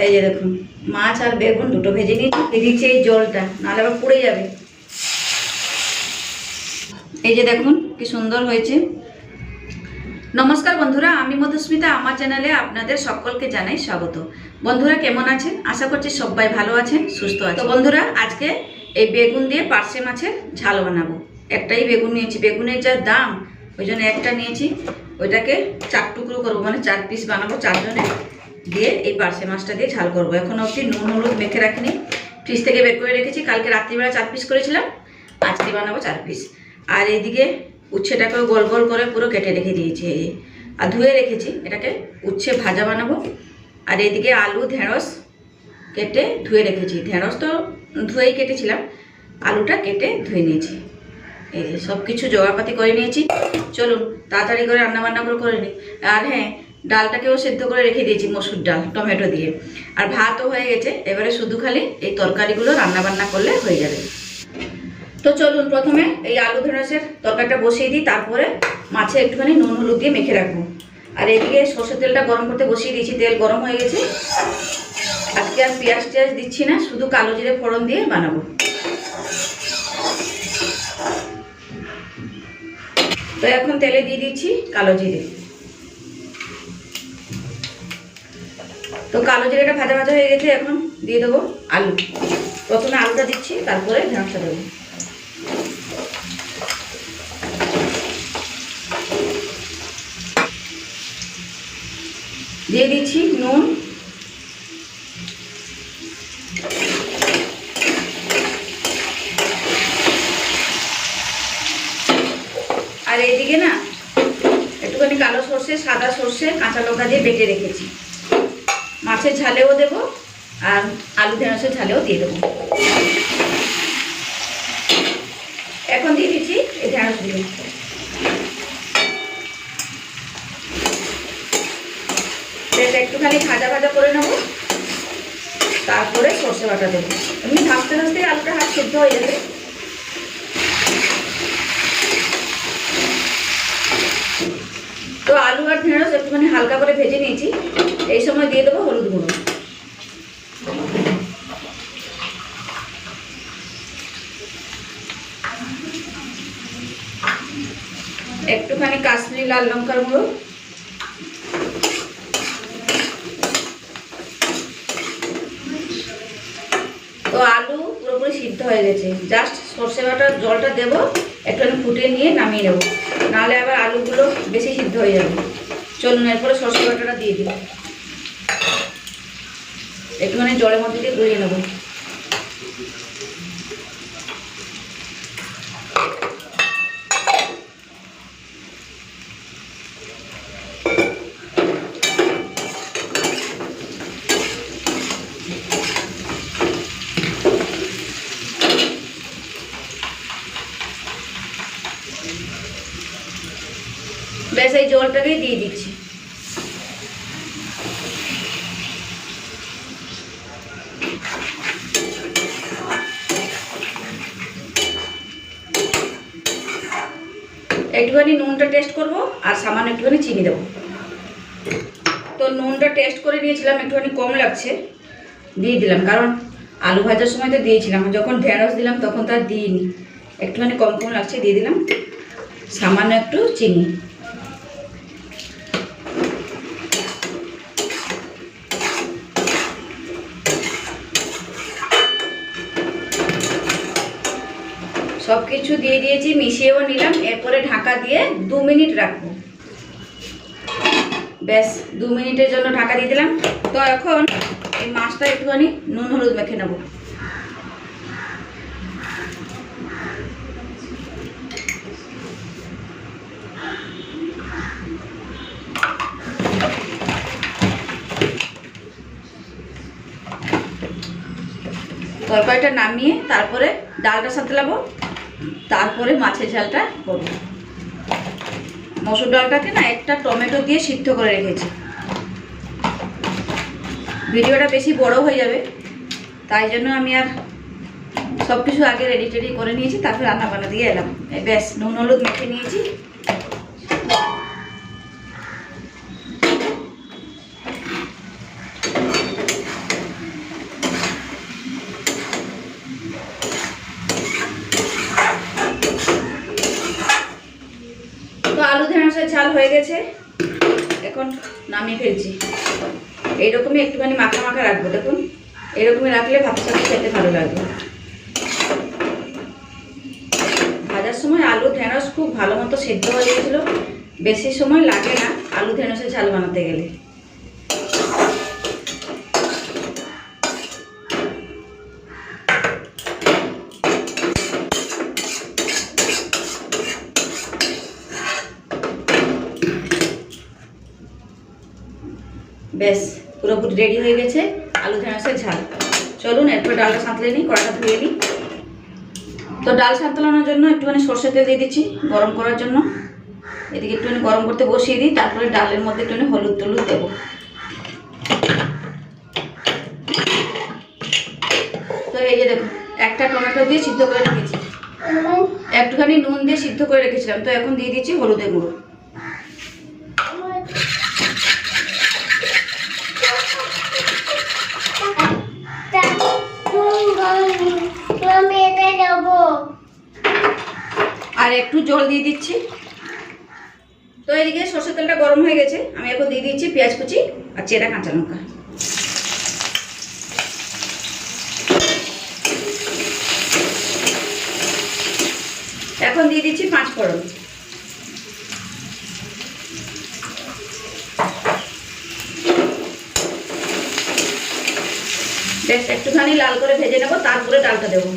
এই যে দেখুন মাছ আর বেগুন দুটো ভেজে নিয়েছি, দিচ্ছি এই জলটা, নাহলে আবার পুড়ে যাবে। এই যে দেখুন কি সুন্দর হয়েছে। নমস্কার বন্ধুরা, আমি মধুস্মিতা, আমার চ্যানেলে আপনাদের সকলকে জানাই স্বাগত। বন্ধুরা কেমন আছেন? আশা করছি সবাই ভালো আছেন, সুস্থ আছেন। তো বন্ধুরা আজকে এই বেগুন দিয়ে পার্শে মাছের ঝাল বানাবো। একটাই বেগুন নিয়েছি, বেগুনের যা দাম ওই জন্য একটা নিয়েছি। ওইটাকে 4 টুকরো করবো, মানে 4 পিস বানাবো 4 জনে দিয়ে। এই পার্শে মাছটা দিয়ে ঝাল করবো। এখন অবধি নুন হলুদ মেখে রাখিনি, ফ্রিজ থেকে বের করে রেখেছি। কালকে রাত্রিবেলা 4 পিস করেছিলাম, আজকে বানাবো 4 পিস। আর এইদিকে উচ্ছেটাকেও গোল গোল করে পুরো কেটে রেখে দিয়েছি আর ধুয়ে রেখেছি। এটাকে উচ্ছে ভাজা বানাবো। আর এইদিকে আলু ঢেঁড়স কেটে ধুয়ে রেখেছি। ঢেঁড়স তো ধুয়েই কেটেছিলাম, আলুটা কেটে ধুয়ে নিয়েছি। এই যে সব কিছু জোগাড়পাতি করে নিয়েছি। চলুন তাড়াতাড়ি করে রান্নাবান্না করে নিই। আর হ্যাঁ, ডালটাকেও সেদ্ধ করে রেখে দিয়েছি, মসুর ডাল টমেটো দিয়ে। আর ভাতও হয়ে গেছে, এবারে শুধু খালি এই তরকারিগুলো রান্নাবান্না করলে হয়ে যাবে। তো চলুন প্রথমে এই আলু ঢেঁড়সের তরকারিটা বসিয়ে দিই, তারপরে মাছে একটুখানি নুন হলুদ দিয়ে মেখে রাখবো। আর এদিকে সরষের তেলটা গরম করতে বসিয়ে দিয়েছি, তেল গরম হয়ে গেছে। আজকে আর পেঁয়াজ টিয়াজ দিচ্ছি না, শুধু কালো জিরে ফোড়ন দিয়ে বানাবো। তো এখন তেলে দিয়ে দিচ্ছি কালো জিরে। তো কালো জিরেটা ভাজা ভাজা হয়ে গেছে, এখন দিয়ে দেবো আলু। প্রথমে আলুটা দিচ্ছি, তারপরে ঢেঁড়সটা দেবো। দিয়ে দিচ্ছি নুন, আর এইদিকে না একটুখানি কালো সর্ষে সাদা সর্ষে কাঁচা লঙ্কা দিয়ে বেটে রেখেছি। মাছের ঝালেও দেবো আর আলু ঢেঁড়সের ঝালেও দিয়ে দেবো। এখন দিয়ে দিচ্ছি এই ঢেঁড়সগুলো। এটা একটুখানি ভাজা ভাজা করে নেবো, তারপরে সর্ষে বাটা দেবো। এমনি ভাজতে ভাজতে আলুটা হাত সেদ্ধ হয়ে যাবে। তো আলু আর ঢেঁড়স একটুখানি হালকা করে ভেজে নিয়েছি। এই সময় দিয়ে দেবো হলুদ গুঁড়ো। একটুখানি কাশ্মীরি লাল লঙ্কার গুঁড়ো। তো আলু পুরোপুরি সিদ্ধ হয়ে গেছে, জাস্ট সর্ষে বাটার জলটা দেবো, একটুখানি ফুটিয়ে নিয়ে নামিয়ে নেবো, নাহলে আবার আলুগুলো বেশি সিদ্ধ হয়ে যাবে। চলুন এরপরে সর্ষে বাটাটা দিয়ে দিই। একটুখানি জলের মধ্যে দিয়ে গুলিয়ে নেবো। ব্যাস এই জলটাকেই দিয়ে দিচ্ছি। একটুখানি নুনটা টেস্ট করব আর সামান্য একটুখানি চিনি দেবো। তো নুনটা টেস্ট করে নিয়েছিলাম, একটুখানি কম লাগছে, দিয়ে দিলাম। কারণ আলু ভাজার সময় তো দিয়েছিলাম, যখন ঢেঁড়স দিলাম তখন তো আর দিইনি। একটুখানি কম কম লাগছে, দিয়ে দিলাম সামান্য একটু চিনি। সব কিছু দিয়ে দিয়েছি, মিশিয়েও নিলাম। এরপরে ঢাকা দিয়ে 2 মিনিট রাখবো। ব্যাস 2 মিনিটের জন্য ঢাকা দিয়ে দিলাম। তো এখন এই মাছটা একটুখানি নুন হলুদ মেখে নেব। তরকারিটা নামিয়ে তারপরে ডালটা সাঁতলাবো, তারপরে মাছের ঝালটা করবো। মসুর ডালটাকে না একটা টমেটো দিয়ে সিদ্ধ করে রেখেছি। ভিডিওটা বেশি বড় হয়ে যাবে, তাই জন্য আমি আর সব কিছু আগে রেডি টেডি করে নিয়েছি, তারপর রান্না বান্না দিয়ে এলাম। ব্যাস নুন হলুদ মেখে নিয়েছি। হয়ে গেছে, এখন নামিয়ে ফেলছি। এইরকমই একটুখানি মাখা মাখা রাখবো। দেখুন এইরকমই রাখলে ভাতের সাথে খেতে ভালো লাগবে। ভাজার সময় আলু ঢেঁড়স খুব ভালো মতো সেদ্ধ হয়ে গেছিলো, বেশি সময় লাগে না আলু ঢেঁড়সের ঝাল বানাতে গেলে। বেশ পুরোপুরি রেডি হয়ে গেছে আলু ঢেঁড়সের ঝাল। চলুন এরপর ডালটা সাঁতলে নিই, কড়াটা ধুয়ে নিই। তো ডাল সাঁতলানোর জন্য একটুখানি সর্ষের তেল দিয়ে দিচ্ছি গরম করার জন্য। এদিকে একটুখানি গরম করতে বসিয়ে দিই, তারপরে ডালের মধ্যে একটুখানি হলুদ টলুদ দেবো। তো এই যে দেখুন একটা টমেটো দিয়ে সিদ্ধ করে রেখেছি, একটুখানি নুন দিয়ে সিদ্ধ করে রেখেছিলাম। তো এখন দিয়ে দিচ্ছি হলুদের গুঁড়ো। আর একটু জল দিয়ে দিচ্ছি। তো এদিকে সরষের তেলটা গরম হয়ে গেছে, আমি এখন দিয়ে দিচ্ছি পেঁয়াজ কুচি আর চেরা কাঁচা লঙ্কা। এখন দিয়ে দিচ্ছি 5 ফোড়ন। বেশ একটুখানি লাল করে ভেজে নেবো, তারপরে ডালটা দেবো।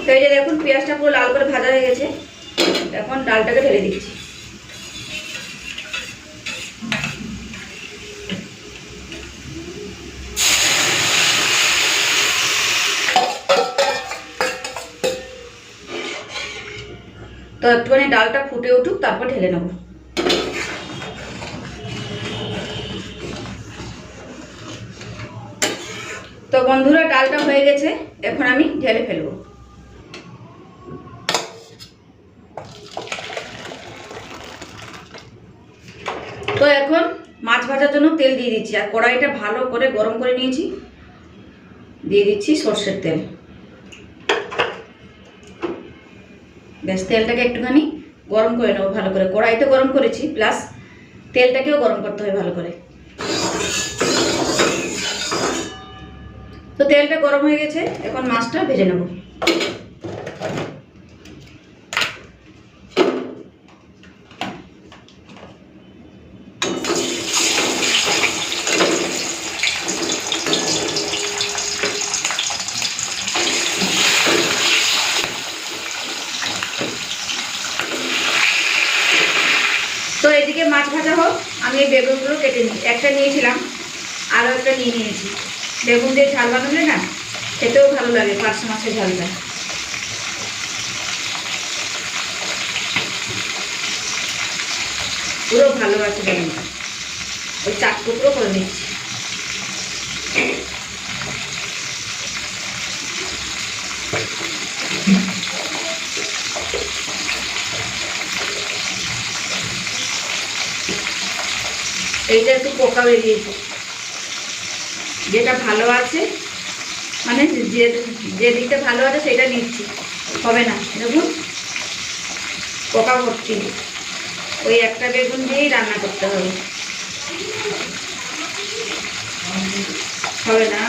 তো এই যে দেখুন পেঁয়াজটা পুরো লাল করে ভাজা হয়ে গেছে, এখন ডালটাকে ঢেলে দিচ্ছি। তো একটুখানি ডালটা ফুটে উঠুক, তারপর ঢেলে নেব। তো বন্ধুরা ডালটা হয়ে গেছে, এখন আমি ঢেলে ফেলবো। তো এখন মাছ ভাজার জন্য তেল দিয়ে দিচ্ছি, আর কড়াইটা ভালো করে গরম করে নিয়েছি। দিয়ে দিচ্ছি সর্ষের তেল। বেশ তেলটাকে একটুখানি গরম করে নেবো ভালো করে। কড়াইতে গরম করেছি, প্লাস তেলটাকেও গরম করতে হবে ভালো করে। তো তেলটা গরম হয়ে গেছে, এখন মাছটা ভেজে নেব। তো এদিকে মাছ ভাজা হোক, আমি এই বেগুনগুলো কেটে নিই। একটা নিয়েছিলাম, আরও একটা নিয়ে নিয়েছি। বেগুন দিয়ে ঝাল বানালে না খেতেও ভালো লাগে, পার্শে মাছের ঝালটা। পুরো ভালোবাসে বেগুনটা, ওই 4 টুকরো করে নিচ্ছি। এইটা একটু পোকা বেরিয়েছে, যেটা ভালো আছে মানে যে দিকটা ভালো আছে সেটা নিচ্ছি, হবে না। দেখুন পোকা ভর্তি, ওই একটা বেগুন দিয়েই রান্না করতে হবে, হবে না।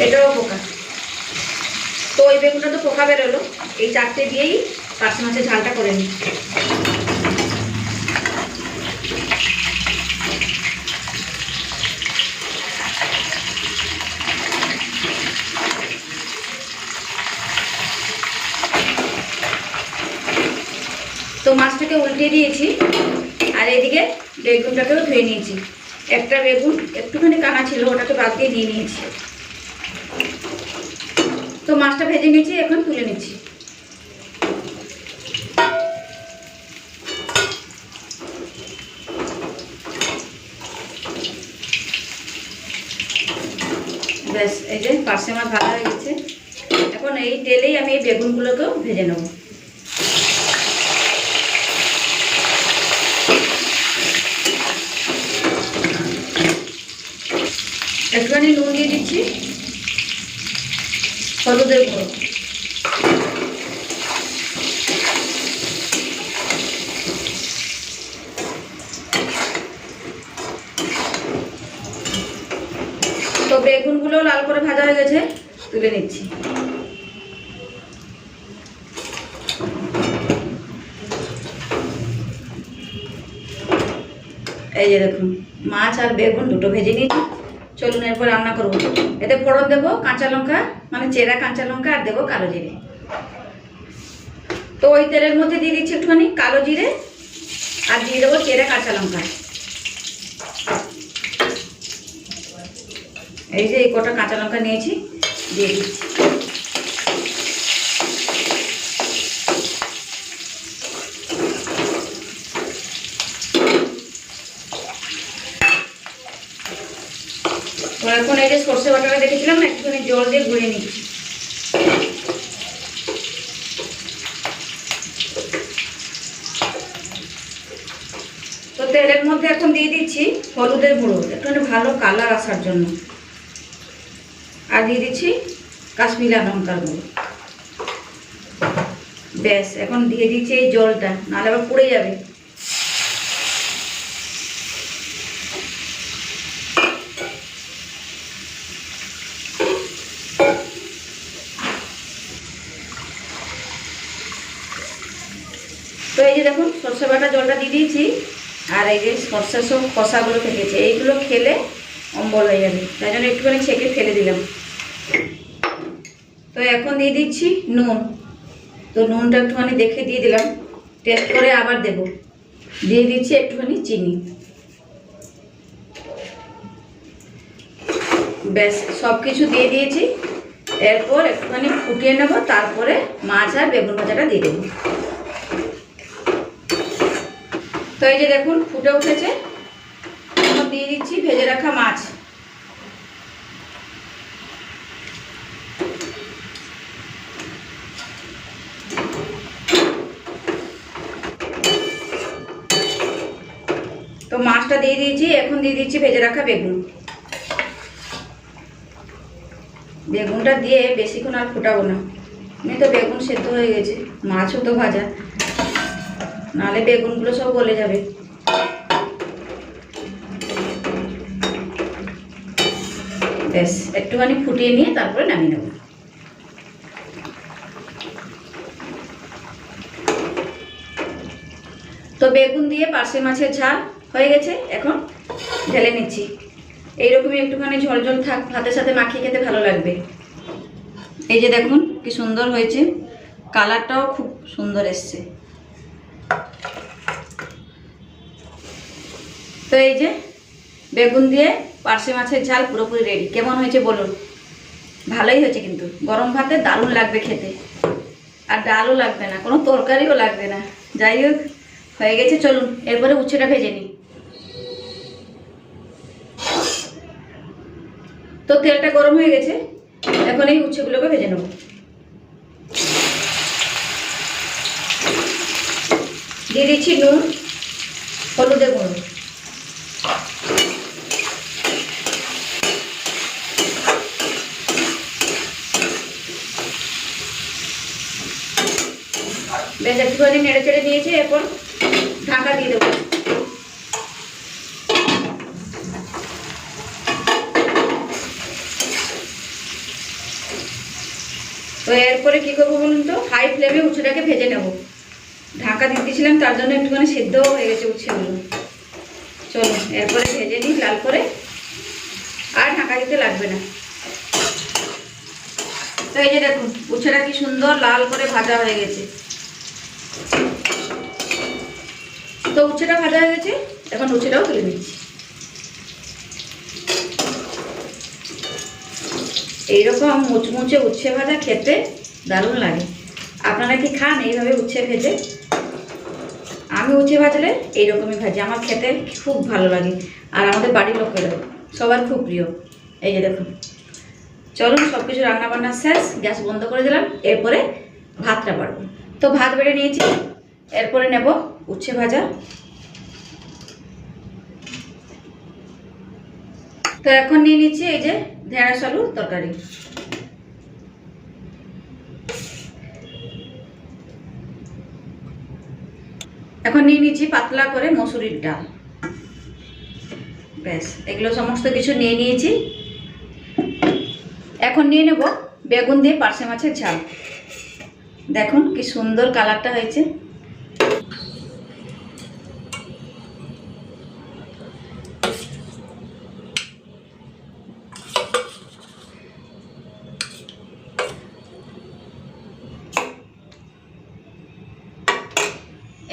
এটাও পোকা। তো ওই বেগুনটা তো পোকা বেরোলো, এই 4টে দিয়েই পার্শে মাছের ঝালটা করে নিই। তো মাছটাকে উল্টে দিয়েছি, আর এদিকে বেগুনটাকেও ধুয়ে নিয়েছি। একটা বেগুন একটুখানি কানা ছিল, ওটাকে বাদ দিয়ে নিয়ে নিয়েছি। তো মাছটা ভেজে নিয়েছি, এখন তুলে নিচ্ছি। ব্যাস এই যে পার্শে মাছ ভাজা হয়ে গেছে, এখন এই তেলেই আমি এই বেগুনগুলোকেও ভেজে নেব। একটুখানি নুন দিয়ে দিচ্ছি, হলুদের গুঁড়ো, হয়ে গেছে, তুলে নিচ্ছি। এই যে দেখুন, মাছ আর বেগুন দুটো ভেজে নিয়েছি। চলুন এরপর রান্না করব। এতে ফোড়ন দেবো কাঁচা লঙ্কা, মানে চেরা কাঁচা লঙ্কা, আর দেবো কালো জিরে। তো ওই তেলের মধ্যে দিয়ে দিচ্ছি একটুখানি কালো জিরে, আর দিয়ে দেবো চেরা কাঁচা লঙ্কা। এই যে এই কটা কাঁচা লঙ্কা নিয়েছি, দিয়ে দিচ্ছি। এখন এই যে সর্ষে বাটাটা দেখেছিলাম না, একটুখানি জল দিয়ে গুঁড়ে নিচ্ছি। তো তেলের মধ্যে এখন দিয়ে দিচ্ছি হলুদের গুঁড়ো, একটুখানি ভালো কালার আসার জন্য। আর দিয়ে দিচ্ছি কাশ্মীরি লঙ্কার গুঁড়ো। ব্যাস, এখন দিয়ে দিচ্ছি এই জলটা, নাহলে আবার পুড়ে যাবে। তো এই যে দেখুন, সর্ষে বাটা জলটা দিয়ে দিয়েছি, আর এই যে সর্ষের সব খোসাগুলো থেকেছে, এইগুলো খেলে অম্বল হয়ে যাবে, তাই জন্য একটুখানি ছেঁকে ফেলে দিলাম। তো এখন দিয়ে দিচ্ছি নুন। তো নুনটা একটুখানি দেখে দিয়ে দিলাম, টেস্ট করে আবার দেব। দিয়ে দিচ্ছি একটুখানি চিনি। ব্যাস, সব কিছু দিয়ে দিয়েছি। এরপর একটুখানি ফুটিয়ে নেব, তারপরে মাছ আর বেগুন ভাজাটা দিয়ে দেবো। তো এই যে দেখুন, ফুটে উঠেছে। এখন দিয়ে দিচ্ছি ভেজে রাখা মাছ। তো মাছটা দিয়ে দিয়েছি, এখন দিয়ে দিচ্ছি ভেজে রাখা বেগুন। বেগুনটা দিয়ে বেশিক্ষণ আর ফোটাবো না, এমনি তো বেগুন সেদ্ধ হয়ে গেছে, মাছও তো ভাজা, নাহলে বেগুনগুলো সব গলে যাবে। ব্যাস, একটুখানি ফুটিয়ে নিয়ে তারপরে নামিয়ে নেব। তো বেগুন দিয়ে পার্শে মাছের ঝাল হয়ে গেছে, এখন ঢেলে নিচ্ছি। এইরকমই একটুখানি ঝোল ঝোল থাক, ভাতের সাথে মাখিয়ে খেতে ভালো লাগবে। এই যে দেখুন কি সুন্দর হয়েছে, কালারটাও খুব সুন্দর এসছে। তো এই যে বেগুন দিয়ে পার্শে মাছের ঝাল পুরোপুরি রেডি। কেমন হয়েছে বলুন? ভালোই হয়েছে, কিন্তু গরম ভাতে দারুণ লাগবে খেতে। আর ডালও লাগবে না, কোনো তরকারিও লাগবে না। যাই হোক, হয়ে গেছে। চলুন এরপরে উচ্ছেটা ভেজে নিই। তো তেলটা গরম হয়ে গেছে, এখন এই উচ্ছেগুলোকে ভেজে নেব। দিয়ে দিচ্ছি নুন, হলুদের গুঁড়ো। বেশ একটুখানি নেড়ে চেড়ে দিয়েছি, এরপর ঢাকা দিয়ে দেবো। তো এরপরে কি করবো বলুন তো, হাই ফ্লেমে উচ্ছেটাকে ভেজে নেব। ঢাকা দিতেছিলাম, তার জন্য একটুখানি সেদ্ধও হয়ে গেছে উচ্ছেগুলো। চলুন এরপরে ভেজে নিই লাল করে, আর ঢাকা দিতে লাগবে না। তো এই যে দেখুন, উচ্ছেটা কি সুন্দর লাল করে ভাজা হয়ে গেছে। তো উচ্ছেটা ভাজা হয়ে গেছে, এখন উচ্ছেটাও তুলে নিচ্ছি। এইরকম মুচমুচে উচ্ছে ভাজা খেতে দারুণ লাগে। আপনারা কি খান এইভাবে উচ্ছে ভেজে? আমি উচ্ছে ভাজলে এইরকমই ভাজি, আমার খেতে খুব ভালো লাগে, আর আমাদের বাড়ির লোকেরও সবার খুব প্রিয়। এই যে দেখুন, চলুন সব কিছু রান্নাবান্না শেষ, গ্যাস বন্ধ করে দিলাম। এরপরে ভাতটা বাড়বো। তো ভাত বেড়ে নিয়েছি, এরপরে নেব উচ্ছে ভাজা। তো এখন নিয়ে নিচ্ছি এই যে ঢেঁড়স আলুর তরকারি। এখন নিয়ে নিচ্ছি পাতলা করে মসুরির ডাল। ব্যাস, এগুলো সমস্ত কিছু নিয়ে নিয়েছি। এখন নিয়ে নেব বেগুন দিয়ে পার্শে মাছের ঝাল। দেখুন কি সুন্দর কালারটা হয়েছে।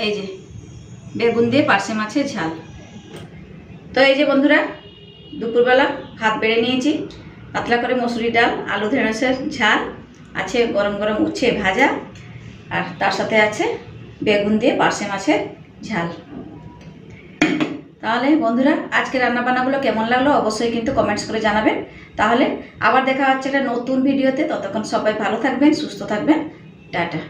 এই যে বেগুন দিয়ে পার্শে মাছের ঝাল। তো এই যে বন্ধুরা, দুপুরবেলা ভাত বেড়ে নিয়েছি, পাতলা করে মসুরি ডাল, আলু ঢেঁড়সের ঝাল আছে, গরম গরম উচ্ছে ভাজা, আর তার সাথে আছে বেগুন দিয়ে পার্শে মাছের ঝাল। তাহলে বন্ধুরা, আজকে রান্নাবান্নাগুলো কেমন লাগলো অবশ্যই কিন্তু কমেন্টস করে জানাবেন। তাহলে আবার দেখা হচ্ছে একটা নতুন ভিডিওতে। ততক্ষণ সবাই ভালো থাকবেন, সুস্থ থাকবেন। টাটা।